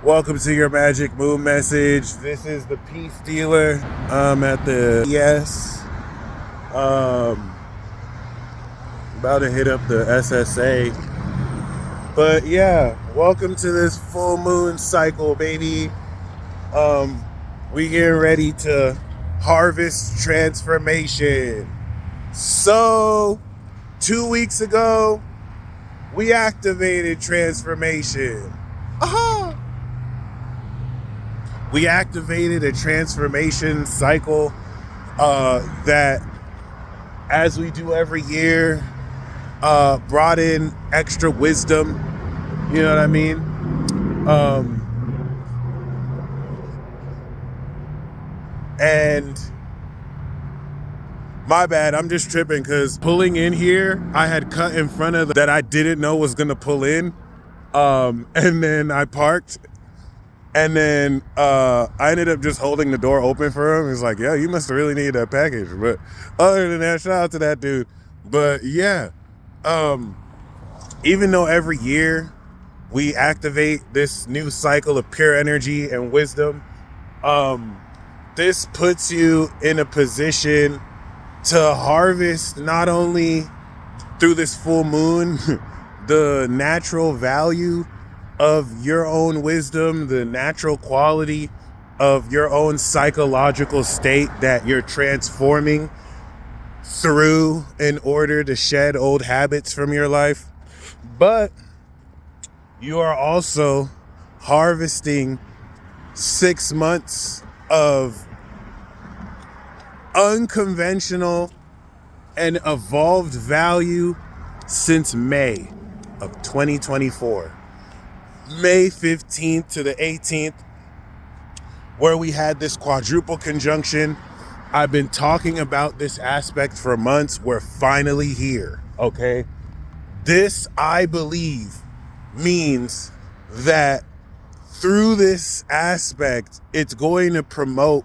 Welcome to your Magic Moon message. This is the Peace Dealer. I'm at the about to hit up the SSA. But yeah, welcome to this full moon cycle, baby. We getting ready to harvest transformation. So 2 weeks ago, we activated transformation. Aha! We activated a transformation cycle that, as we do every year, brought in extra wisdom. You know what I mean? And my bad, I'm just tripping because pulling in here, I had cut in front of that I didn't know was gonna pull in. And then I parked. And then I ended up just holding the door open for him. He's like, yeah, you must have really needed that package. But other than that, shout out to that dude. But yeah, even though every year we activate this new cycle of pure energy and wisdom, this puts you in a position to harvest not only through this full moon the natural value of your own wisdom, the natural quality of your own psychological state that you're transforming through in order to shed old habits from your life, but you are also harvesting 6 months of unconventional and evolved value since May of 2024. May 15th to the 18th, where we had this quadruple conjunction. I've been talking about this aspect for months. We're finally here, okay? This, I believe, means that through this aspect, it's going to promote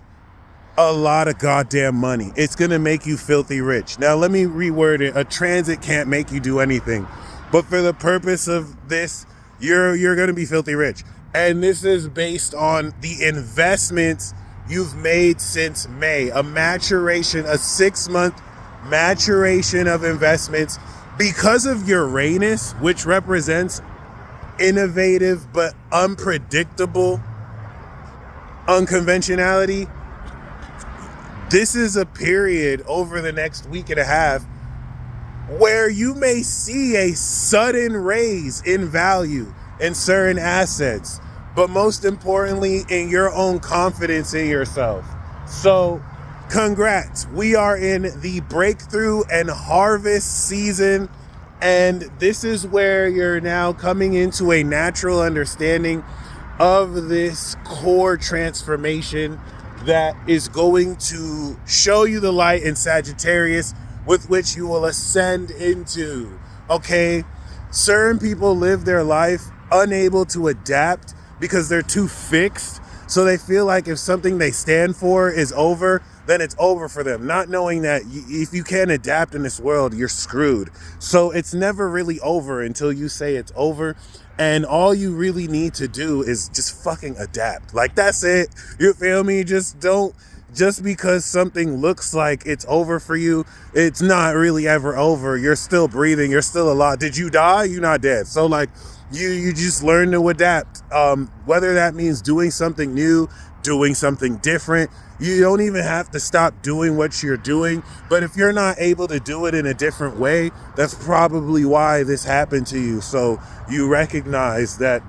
a lot of goddamn money. It's going to make you filthy rich. Now, let me reword it. A transit can't make you do anything. But for the purpose of this, you're going to be filthy rich. And this is based on the investments you've made since May. A 6-month maturation of investments because of Uranus, which represents innovative but unpredictable unconventionality. This is a period over the next week and a half where you may see a sudden raise in value in certain assets, but most importantly, in your own confidence in yourself. So, congrats. We are in the breakthrough and harvest season, and this is where you're now coming into a natural understanding of this core transformation that is going to show you the light in Sagittarius, with which you will ascend into. Okay, certain people live their life unable to adapt because they're too fixed. So they feel like if something they stand for is over, then it's over for them, not knowing that if you can't adapt in this world, you're screwed. So it's never really over until you say it's over. And all you really need to do is just fucking adapt. Like, that's it. You feel me? Just because something looks like it's over for you, it's not really ever over. You're still breathing. You're still alive. Did you die? You're not dead. So like, you just learn to adapt. Whether that means doing something new, doing something different. You don't even have to stop doing what you're doing. But if you're not able to do it in a different way, that's probably why this happened to you. So you recognize that,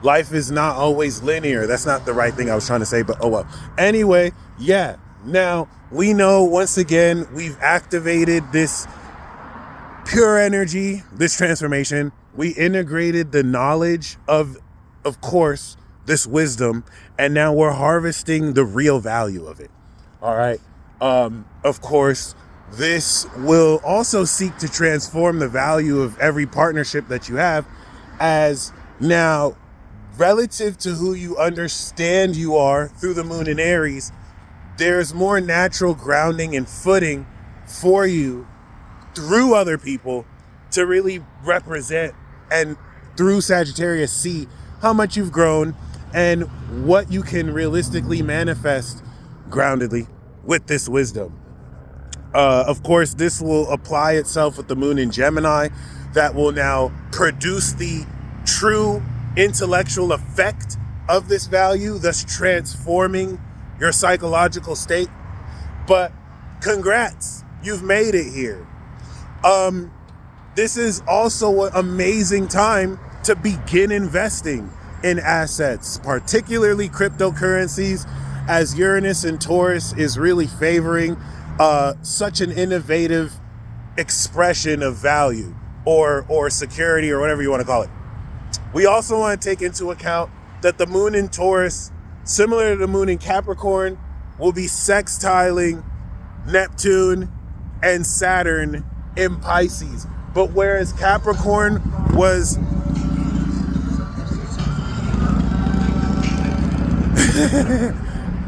life is not always linear. That's not the right thing I was trying to say, but oh well. Anyway, yeah. Now, we know once again, we've activated this pure energy, this transformation. We integrated the knowledge of course, this wisdom, and now we're harvesting the real value of it. All right. Of course, this will also seek to transform the value of every partnership that you have, as now, relative to who you understand you are through the moon in Aries, there's more natural grounding and footing for you through other people to really represent, and through Sagittarius see how much you've grown, and what you can realistically manifest groundedly with this wisdom. Of course, this will apply itself with the moon in Gemini. That will now produce the true intellectual effect of this value, thus transforming your psychological state. But congrats, you've made it here. This is also an amazing time to begin investing in assets, particularly cryptocurrencies, as Uranus and Taurus is really favoring such an innovative expression of value or security, or whatever you want to call it. We also want to take into account that the moon in Taurus, similar to the moon in Capricorn, will be sextiling Neptune and Saturn in Pisces. But whereas Capricorn was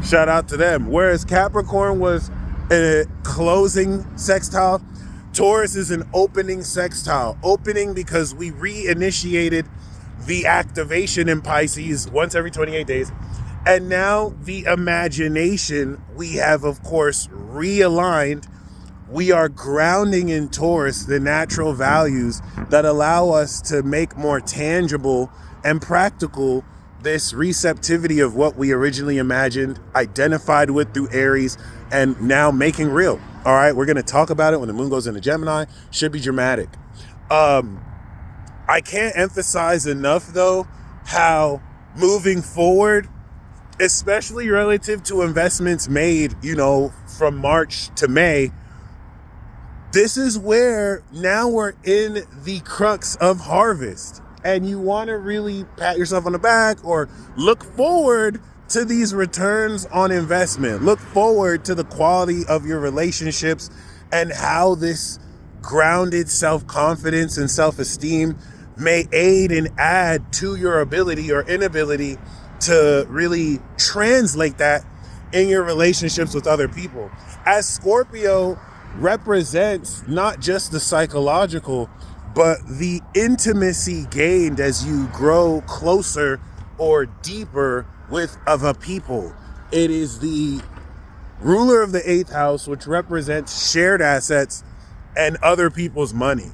shout out to them. Whereas Capricorn was a closing sextile, Taurus is an opening sextile. Opening because we reinitiated the activation in Pisces once every 28 days. And now the imagination, we have, of course, realigned. We are grounding in Taurus the natural values that allow us to make more tangible and practical this receptivity of what we originally imagined, identified with through Aries, and now making real. All right, we're going to talk about it when the moon goes into Gemini. Should be dramatic. I can't emphasize enough, though, how moving forward, especially relative to investments made, from March to May, this is where now we're in the crux of harvest. And you want to really pat yourself on the back or look forward to these returns on investment. Look forward to the quality of your relationships and how this grounded self-confidence and self-esteem may aid and add to your ability or inability to really translate that in your relationships with other people. As Scorpio represents not just the psychological, but the intimacy gained as you grow closer or deeper with other people. It is the ruler of the 8th house, which represents shared assets and other people's money.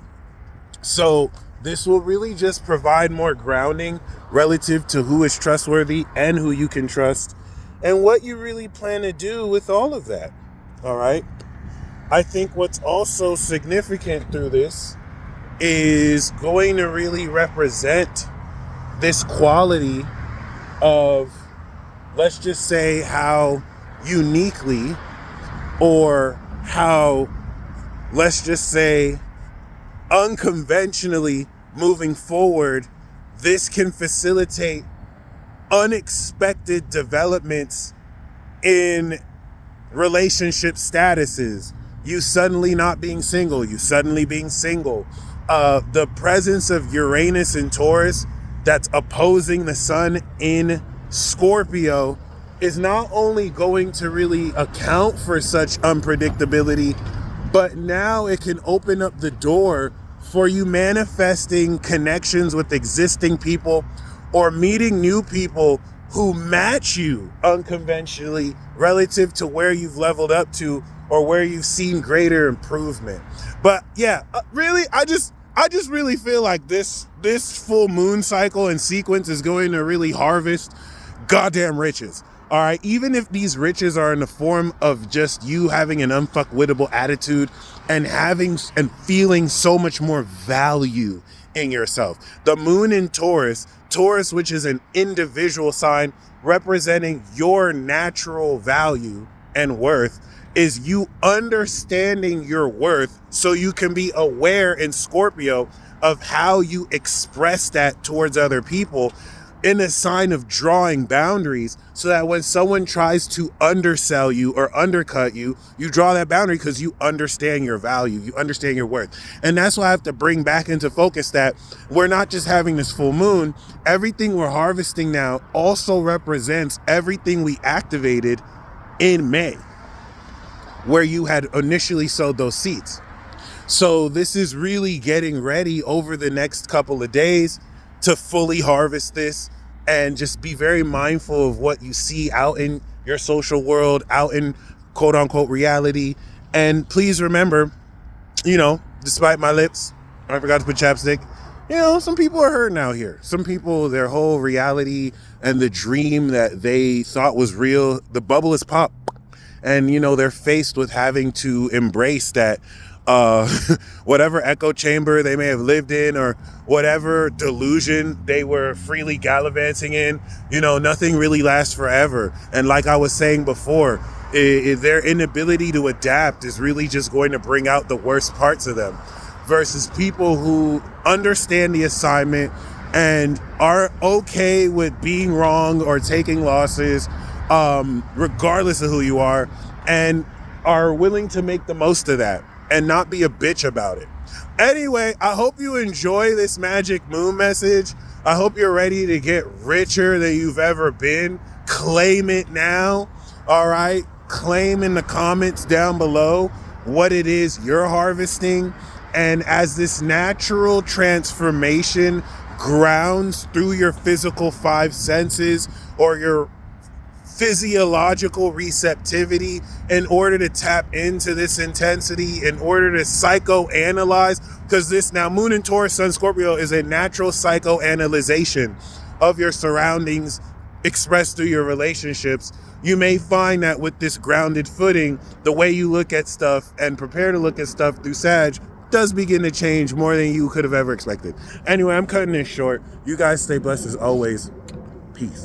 So this will really just provide more grounding relative to who is trustworthy and who you can trust and what you really plan to do with all of that. All right. I think what's also significant through this is going to really represent this quality of, let's just say, how uniquely, or how, let's just say, unconventionally moving forward, this can facilitate unexpected developments in relationship statuses. You suddenly not being single, you suddenly being single. The presence of Uranus in Taurus that's opposing the sun in Scorpio is not only going to really account for such unpredictability, but now it can open up the door for you manifesting connections with existing people or meeting new people who match you unconventionally relative to where you've leveled up to or where you've seen greater improvement. But yeah, really, I just really feel like this full moon cycle and sequence is going to really harvest goddamn riches. All right, even if these riches are in the form of just you having an unfuckwittable attitude and having and feeling so much more value in yourself. The moon in Taurus, which is an individual sign representing your natural value and worth, is you understanding your worth so you can be aware in Scorpio of how you express that towards other people in a sign of drawing boundaries, so that when someone tries to undersell you or undercut you, you draw that boundary because you understand your value, you understand your worth. And that's why I have to bring back into focus that we're not just having this full moon. Everything we're harvesting now also represents everything we activated in May, where you had initially sowed those seeds. So this is really getting ready over the next couple of days to fully harvest this, and just be very mindful of what you see out in your social world, out in quote unquote reality. And please remember, despite my lips, I forgot to put chapstick. Some people are hurting out here. Some people, their whole reality and the dream that they thought was real, the bubble is popped. And, they're faced with having to embrace that whatever echo chamber they may have lived in, or whatever delusion they were freely gallivanting in, nothing really lasts forever. And like I was saying before, their inability to adapt is really just going to bring out the worst parts of them, versus people who understand the assignment and are okay with being wrong or taking losses, regardless of who you are, and are willing to make the most of that and not be a bitch about it. Anyway, I hope you enjoy this magic moon message. I hope you're ready to get richer than you've ever been. Claim it now. All right. Claim in the comments down below what it is you're harvesting. And as this natural transformation grounds through your physical five senses, or your physiological receptivity, in order to tap into this intensity, in order to psychoanalyze, because this now Moon in Taurus, Sun Scorpio is a natural psychoanalyzation of your surroundings expressed through your relationships. You may find that with this grounded footing, the way you look at stuff and prepare to look at stuff through Sag does begin to change more than you could have ever expected. Anyway, I'm cutting this short. You guys stay blessed as always. Peace.